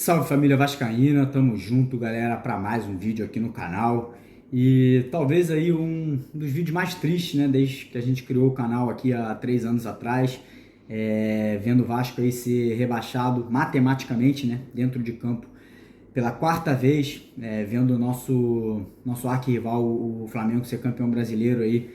Salve família vascaína, tamo junto galera para mais um vídeo aqui no canal e talvez aí um dos vídeos mais tristes, né, desde que a gente criou o canal aqui há 3 anos atrás, vendo o Vasco aí ser rebaixado matematicamente, né, dentro de campo pela quarta vez, vendo o nosso arquirrival, o Flamengo, ser campeão brasileiro aí,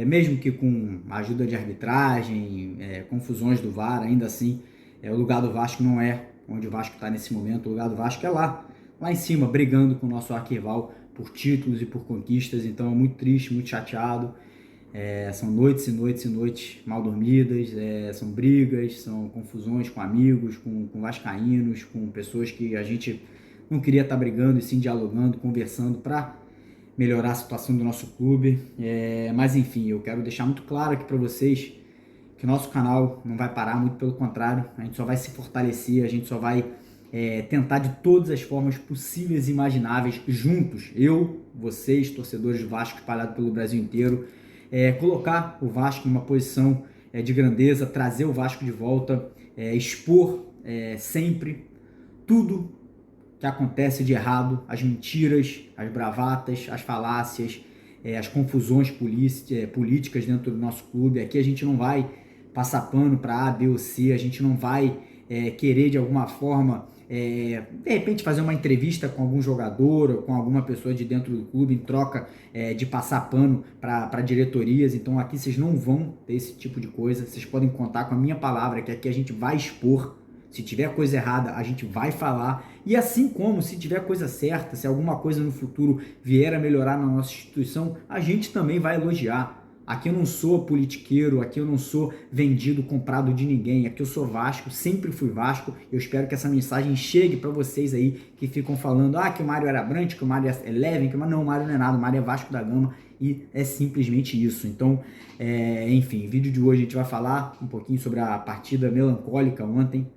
mesmo que com a ajuda de arbitragem, confusões do VAR, ainda assim, o lugar do Vasco não é onde o Vasco está nesse momento. O lugar do Vasco é lá em cima, brigando com o nosso arquirrival por títulos e por conquistas. Então é muito triste, muito chateado. São noites e noites e noites mal dormidas, são brigas, são confusões com amigos, com vascaínos, com pessoas que a gente não queria estar brigando e sim dialogando, conversando para melhorar a situação do nosso clube. Mas enfim, eu quero deixar muito claro aqui para vocês que o nosso canal não vai parar, muito pelo contrário, a gente só vai se fortalecer, a gente só vai tentar de todas as formas possíveis e imagináveis, juntos, eu, vocês, torcedores do Vasco espalhados pelo Brasil inteiro, colocar o Vasco numa posição de grandeza, trazer o Vasco de volta, expor sempre tudo que acontece de errado, as mentiras, as bravatas, as falácias, as confusões políticas dentro do nosso clube. Aqui a gente não vai passar pano para A, B ou C, a gente não vai querer de alguma forma, de repente fazer uma entrevista com algum jogador ou com alguma pessoa de dentro do clube em troca de passar pano para diretorias. Então aqui vocês não vão ter esse tipo de coisa, vocês podem contar com a minha palavra, que aqui a gente vai expor. Se tiver coisa errada, a gente vai falar. E assim como se tiver coisa certa, se alguma coisa no futuro vier a melhorar na nossa instituição, a gente também vai elogiar. Aqui eu não sou politiqueiro, aqui eu não sou vendido, comprado de ninguém. Aqui eu sou Vasco, sempre fui Vasco. Eu espero que essa mensagem chegue para vocês aí que ficam falando que o Mário era Brant, que o Mário é Leven, que não, o Mário não é nada, o Mário é Vasco da Gama e é simplesmente isso. Então, enfim, vídeo de hoje a gente vai falar um pouquinho sobre a partida melancólica ontem,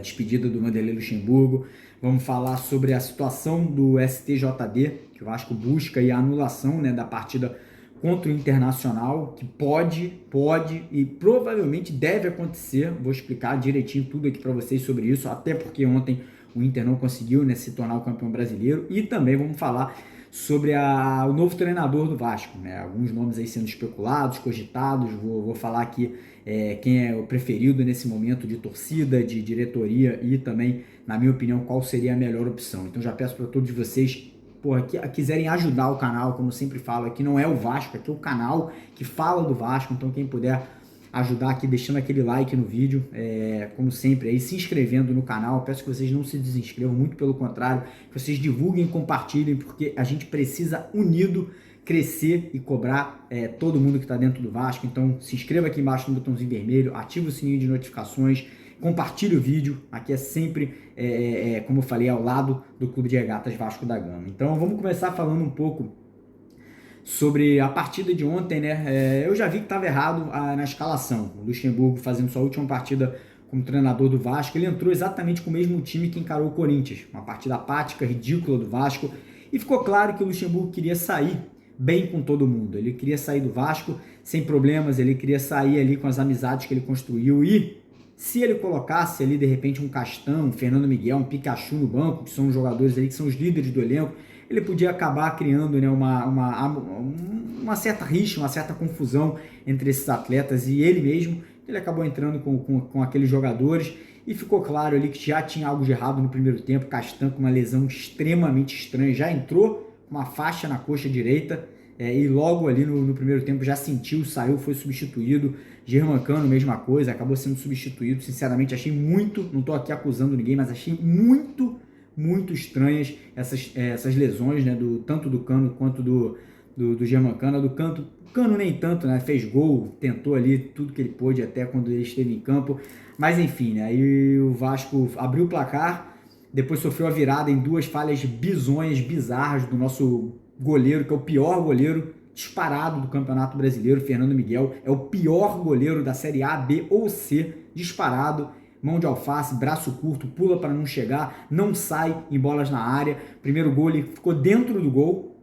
despedida do Vanderlei Luxemburgo. Vamos falar sobre a situação do STJD, que o Vasco busca a anulação, né, da partida contra o Internacional, que pode e provavelmente deve acontecer. Vou explicar direitinho tudo aqui para vocês sobre isso, até porque ontem o Inter não conseguiu, né, se tornar o campeão brasileiro. E também vamos falar sobre o novo treinador do Vasco, né? Alguns nomes aí sendo especulados, cogitados. Vou falar aqui quem é o preferido nesse momento de torcida, de diretoria e também, na minha opinião, qual seria a melhor opção. Então já peço para todos vocês, que quiserem ajudar o canal, como eu sempre falo, aqui não é o Vasco, aqui é o canal que fala do Vasco. Então quem puder ajudar aqui deixando aquele like no vídeo, como sempre, aí se inscrevendo no canal. Peço que vocês não se desinscrevam, muito pelo contrário, que vocês divulguem e compartilhem, porque a gente precisa unido crescer e cobrar todo mundo que está dentro do Vasco. Então se inscreva aqui embaixo no botãozinho vermelho, ative o sininho de notificações, compartilhe o vídeo. Aqui é sempre, como eu falei, ao lado do Clube de Regatas Vasco da Gama. Então vamos começar falando um pouco sobre a partida de ontem, né? Eu já vi que estava errado na escalação. O Luxemburgo, fazendo sua última partida como treinador do Vasco, ele entrou exatamente com o mesmo time que encarou o Corinthians. Uma partida apática, ridícula do Vasco. E ficou claro que o Luxemburgo queria sair bem com todo mundo. Ele queria sair do Vasco sem problemas, ele queria sair ali com as amizades que ele construiu. E se ele colocasse ali, de repente, um Castan, um Fernando Miguel, um Pikachu no banco, que são os jogadores ali que são os líderes do elenco, ele podia acabar criando, né, uma certa rixa, uma certa confusão entre esses atletas e ele mesmo. Ele acabou entrando com aqueles jogadores e ficou claro ali que já tinha algo de errado no primeiro tempo. Castan com uma lesão extremamente estranha, já entrou com uma faixa na coxa direita, e logo ali no primeiro tempo já sentiu, saiu, foi substituído. Germancano, mesma coisa, acabou sendo substituído. Sinceramente, achei muito, não estou aqui acusando ninguém, mas achei muito estranhas essas lesões, né, tanto do Cano quanto do Germancano. Do Cano nem tanto, né, fez gol, tentou ali tudo que ele pôde até quando ele esteve em campo, mas enfim, né, aí o Vasco abriu o placar, depois sofreu a virada em 2 falhas bizonhas, bizarras do nosso goleiro, que é o pior goleiro disparado do Campeonato Brasileiro. Fernando Miguel é o pior goleiro da Série A, B ou C, disparado. Mão de alface, braço curto, pula para não chegar, não sai em bolas na área. Primeiro gol, ele ficou dentro do gol,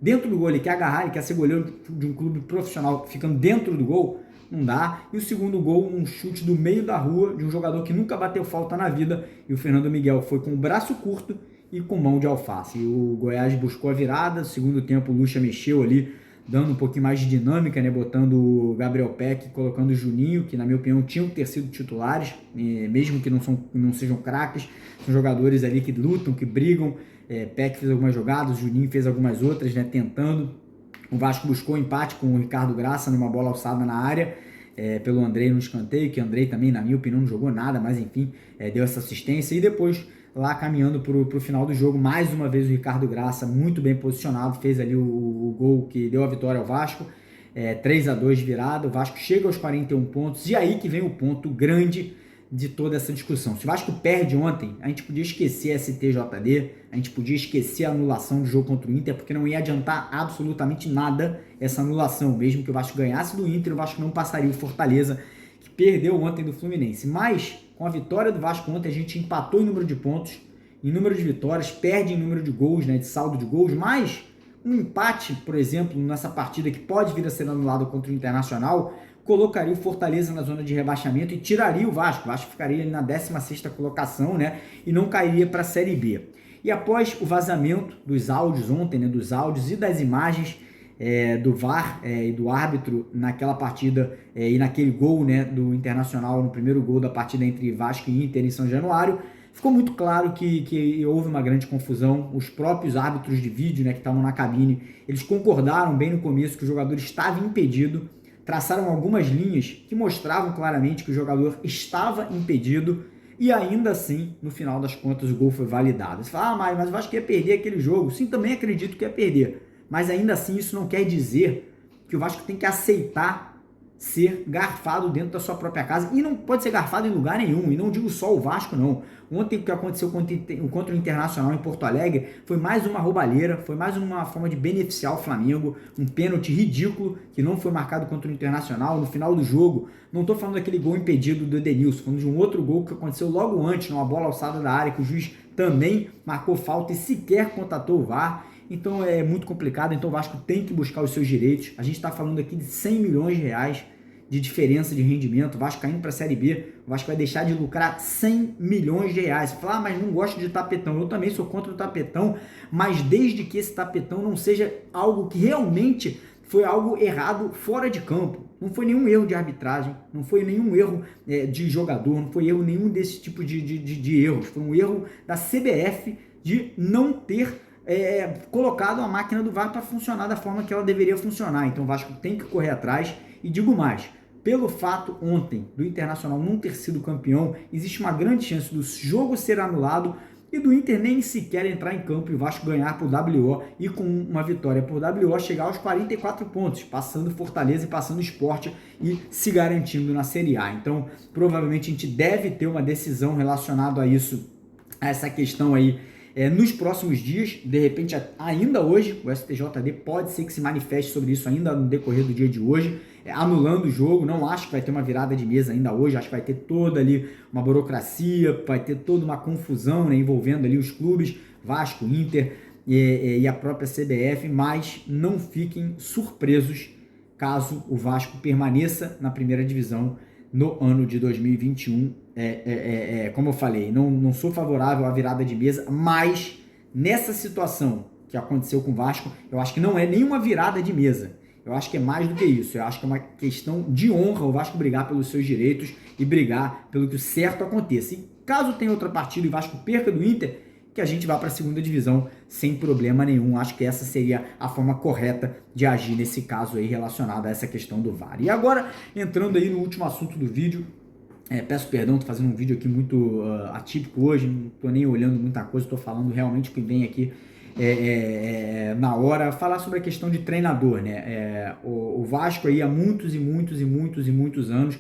ele quer agarrar, ele quer ser goleiro de um clube profissional, ficando dentro do gol. não dá. E o segundo gol, um chute do meio da rua de um jogador que nunca bateu falta na vida, e o Fernando Miguel foi com o braço curto e com mão de alface. E o Goiás buscou a virada, no segundo tempo o Lucha mexeu ali, dando um pouquinho mais de dinâmica, né, botando o Gabriel Peck, colocando o Juninho, que na minha opinião tinham que ter sido titulares, mesmo que não sejam craques, são jogadores ali que lutam, que brigam. Peck fez algumas jogadas, o Juninho fez algumas outras, né, tentando. O Vasco buscou empate com o Ricardo Graça numa bola alçada na área, pelo Andrei no escanteio, que o Andrei também, na minha opinião, não jogou nada, mas enfim, deu essa assistência. E depois, lá caminhando para o final do jogo, mais uma vez o Ricardo Graça, muito bem posicionado, fez ali o gol que deu a vitória ao Vasco, 3-2 virada. O Vasco chega aos 41 pontos, e aí que vem o ponto grande de toda essa discussão. Se o Vasco perde ontem, a gente podia esquecer a STJD, a gente podia esquecer a anulação do jogo contra o Inter, porque não ia adiantar absolutamente nada essa anulação. Mesmo que o Vasco ganhasse do Inter, o Vasco não passaria o Fortaleza, que perdeu ontem do Fluminense. Mas, com a vitória do Vasco ontem, a gente empatou em número de pontos, em número de vitórias, perde em número de gols, né, de saldo de gols, mas um empate, por exemplo, nessa partida que pode vir a ser anulado contra o Internacional, colocaria o Fortaleza na zona de rebaixamento e tiraria o Vasco. O Vasco ficaria ali na 16ª colocação, né, e não cairia para a Série B. E após o vazamento dos áudios ontem, né, dos áudios e das imagens do VAR e do árbitro naquela partida e naquele gol, né, do Internacional, no primeiro gol da partida entre Vasco e Inter em São Januário, ficou muito claro que houve uma grande confusão. Os próprios árbitros de vídeo, né, que estavam na cabine, eles concordaram bem no começo que o jogador estava impedido, traçaram algumas linhas que mostravam claramente que o jogador estava impedido, e ainda assim, no final das contas, o gol foi validado. Você fala, mas o Vasco ia perder aquele jogo. Sim, também acredito que ia perder, mas ainda assim isso não quer dizer que o Vasco tem que aceitar ser garfado dentro da sua própria casa, e não pode ser garfado em lugar nenhum, e não digo só o Vasco não. Ontem o que aconteceu contra o Internacional em Porto Alegre foi mais uma roubalheira, foi mais uma forma de beneficiar o Flamengo, um pênalti ridículo que não foi marcado contra o Internacional no final do jogo. Não estou falando daquele gol impedido do Edenilson, falando de um outro gol que aconteceu logo antes, numa bola alçada da área, que o juiz também marcou falta e sequer contatou o VAR. Então é muito complicado. Então o Vasco tem que buscar os seus direitos. A gente está falando aqui de 100 milhões de reais de diferença de rendimento. O Vasco caindo para a Série B, o Vasco vai deixar de lucrar 100 milhões de reais. Você fala, mas não gosto de tapetão. Eu também sou contra o tapetão, mas desde que esse tapetão não seja algo que realmente foi algo errado fora de campo. Não foi nenhum erro de arbitragem, não foi nenhum erro de jogador, não foi erro nenhum desse tipo de erros. Foi um erro da CBF de não ter colocado a máquina do VAR para funcionar da forma que ela deveria funcionar. Então o Vasco tem que correr atrás. E digo mais, pelo fato ontem do Internacional não ter sido campeão, existe uma grande chance do jogo ser anulado e do Inter nem sequer entrar em campo e o Vasco ganhar por WO, e com uma vitória por WO chegar aos 44 pontos, passando Fortaleza e passando Sport e se garantindo na Série A. Então, provavelmente a gente deve ter uma decisão relacionada a isso, a essa questão aí, nos próximos dias. De repente, ainda hoje, o STJD pode ser que se manifeste sobre isso ainda no decorrer do dia de hoje, anulando o jogo. Não acho que vai ter uma virada de mesa ainda hoje, acho que vai ter toda ali uma burocracia, vai ter toda uma confusão, né, envolvendo ali os clubes, Vasco, Inter e a própria CBF, mas não fiquem surpresos caso o Vasco permaneça na primeira divisão no ano de 2021. Como eu falei, não sou favorável à virada de mesa, mas nessa situação que aconteceu com o Vasco, eu acho que não é nenhuma virada de mesa. Eu acho que é mais do que isso. Eu acho que é uma questão de honra o Vasco brigar pelos seus direitos e brigar pelo que o certo aconteça. E caso tenha outra partida e o Vasco perca do Inter, que a gente vá para a segunda divisão sem problema nenhum. Acho que essa seria a forma correta de agir nesse caso aí relacionado a essa questão do VAR. E agora, entrando aí no último assunto do vídeo, peço perdão, estou fazendo um vídeo aqui muito atípico hoje, não estou nem olhando muita coisa, estou falando realmente o que vem aqui na hora. Falar sobre a questão de treinador, né? O Vasco aí há muitos anos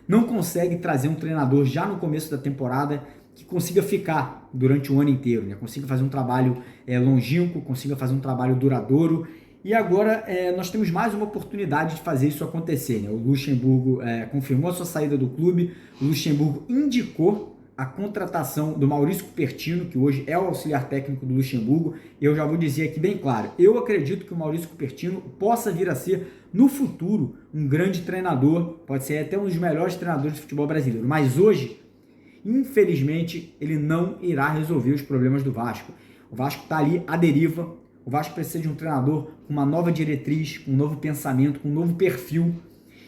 não consegue trazer um treinador já no começo da temporada que consiga ficar durante o ano inteiro, né? Consiga fazer um trabalho longínquo, consiga fazer um trabalho duradouro. E agora nós temos mais uma oportunidade de fazer isso acontecer, né? O Luxemburgo confirmou a sua saída do clube, o Luxemburgo indicou a contratação do Maurício Cupertino, que hoje é o auxiliar técnico do Luxemburgo. Eu já vou dizer aqui bem claro, eu acredito que o Maurício Cupertino possa vir a ser, no futuro, um grande treinador, pode ser até um dos melhores treinadores de futebol brasileiro, mas hoje, infelizmente, ele não irá resolver os problemas do Vasco. O Vasco está ali à deriva, o Vasco precisa de um treinador com uma nova diretriz, com um novo pensamento, com um novo perfil.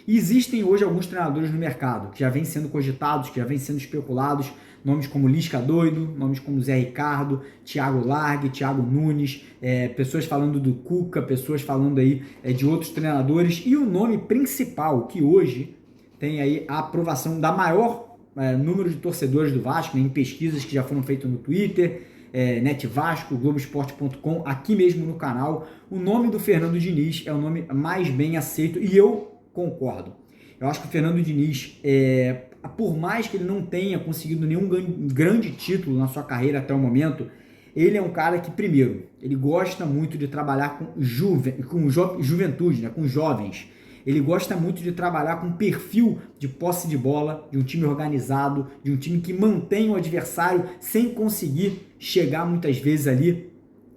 E existem hoje alguns treinadores no mercado que já vêm sendo cogitados, que já vêm sendo especulados, nomes como Lisca Doido, nomes como Zé Ricardo, Thiago Largue, Thiago Nunes, pessoas falando do Cuca, pessoas falando aí de outros treinadores, e o nome principal que hoje tem aí a aprovação da maior número de torcedores do Vasco, né, em pesquisas que já foram feitas no Twitter, Net Vasco, Globoesporte.com, aqui mesmo no canal, o nome do Fernando Diniz é o nome mais bem aceito e eu concordo. Eu acho que o Fernando Diniz, por mais que ele não tenha conseguido nenhum grande título na sua carreira até o momento, ele é um cara que, primeiro, ele gosta muito de trabalhar com juventude, né, com jovens. Ele gosta muito de trabalhar com perfil de posse de bola, de um time organizado, de um time que mantém o adversário sem conseguir chegar muitas vezes ali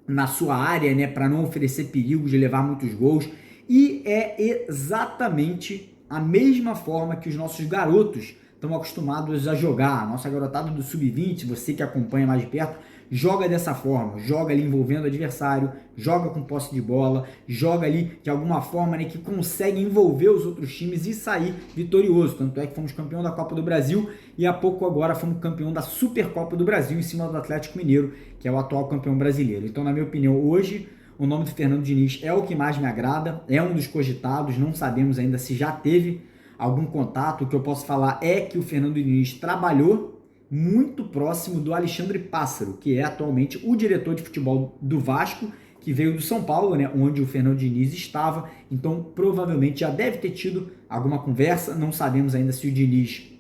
na sua área, né, para não oferecer perigo de levar muitos gols. E é exatamente a mesma forma que os nossos garotos estão acostumados a jogar. A nossa garotada do Sub-20, você que acompanha mais de perto, joga dessa forma, joga ali envolvendo o adversário, joga com posse de bola, joga ali de alguma forma, né, que consegue envolver os outros times e sair vitorioso. Tanto é que fomos campeão da Copa do Brasil e há pouco agora fomos campeão da Supercopa do Brasil em cima do Atlético Mineiro, que é o atual campeão brasileiro. Então, na minha opinião, hoje o nome do Fernando Diniz é o que mais me agrada, é um dos cogitados, não sabemos ainda se já teve algum contato. O que eu posso falar é que o Fernando Diniz trabalhou muito próximo do Alexandre Pássaro, que é atualmente o diretor de futebol do Vasco, que veio do São Paulo, né, onde o Fernando Diniz estava. Então, provavelmente já deve ter tido alguma conversa, não sabemos ainda se o Diniz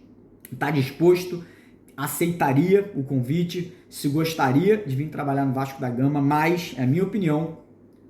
está disposto, aceitaria o convite, se gostaria de vir trabalhar no Vasco da Gama, mas, é a minha opinião,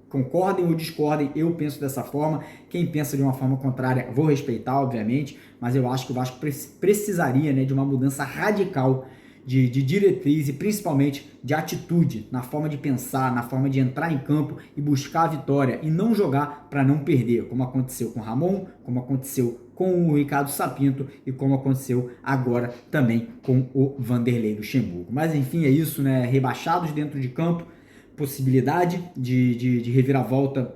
concordem ou discordem, eu penso dessa forma. Quem pensa de uma forma contrária, vou respeitar, obviamente, mas eu acho que o Vasco precisaria, né, de uma mudança radical de diretriz e principalmente de atitude, na forma de pensar, na forma de entrar em campo e buscar a vitória e não jogar para não perder, como aconteceu com o Ramon, como aconteceu com o Ricardo Sapinto e como aconteceu agora também com o Vanderlei Luxemburgo. Mas enfim, é isso, né? Rebaixados dentro de campo, possibilidade de reviravolta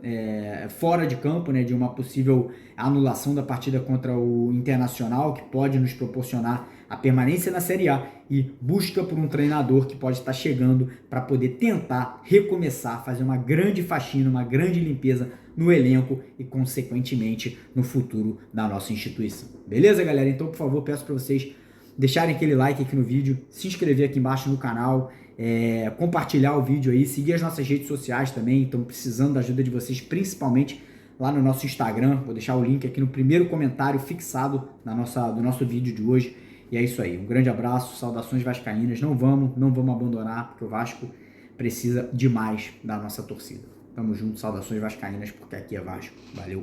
fora de campo, né, de uma possível anulação da partida contra o Internacional, que pode nos proporcionar a permanência na Série A, e busca por um treinador que pode estar chegando para poder tentar recomeçar, fazer uma grande faxina, uma grande limpeza no elenco e, consequentemente, no futuro da nossa instituição. Beleza, galera? Então, por favor, peço para vocês deixarem aquele like aqui no vídeo, se inscrever aqui embaixo no canal, compartilhar o vídeo aí, seguir as nossas redes sociais também. Estamos precisando da ajuda de vocês, principalmente lá no nosso Instagram. Vou deixar o link aqui no primeiro comentário fixado do nosso vídeo de hoje. E é isso aí, um grande abraço, saudações vascaínas, não vamos abandonar, porque o Vasco precisa demais da nossa torcida. Tamo junto, saudações vascaínas, porque aqui é Vasco. Valeu!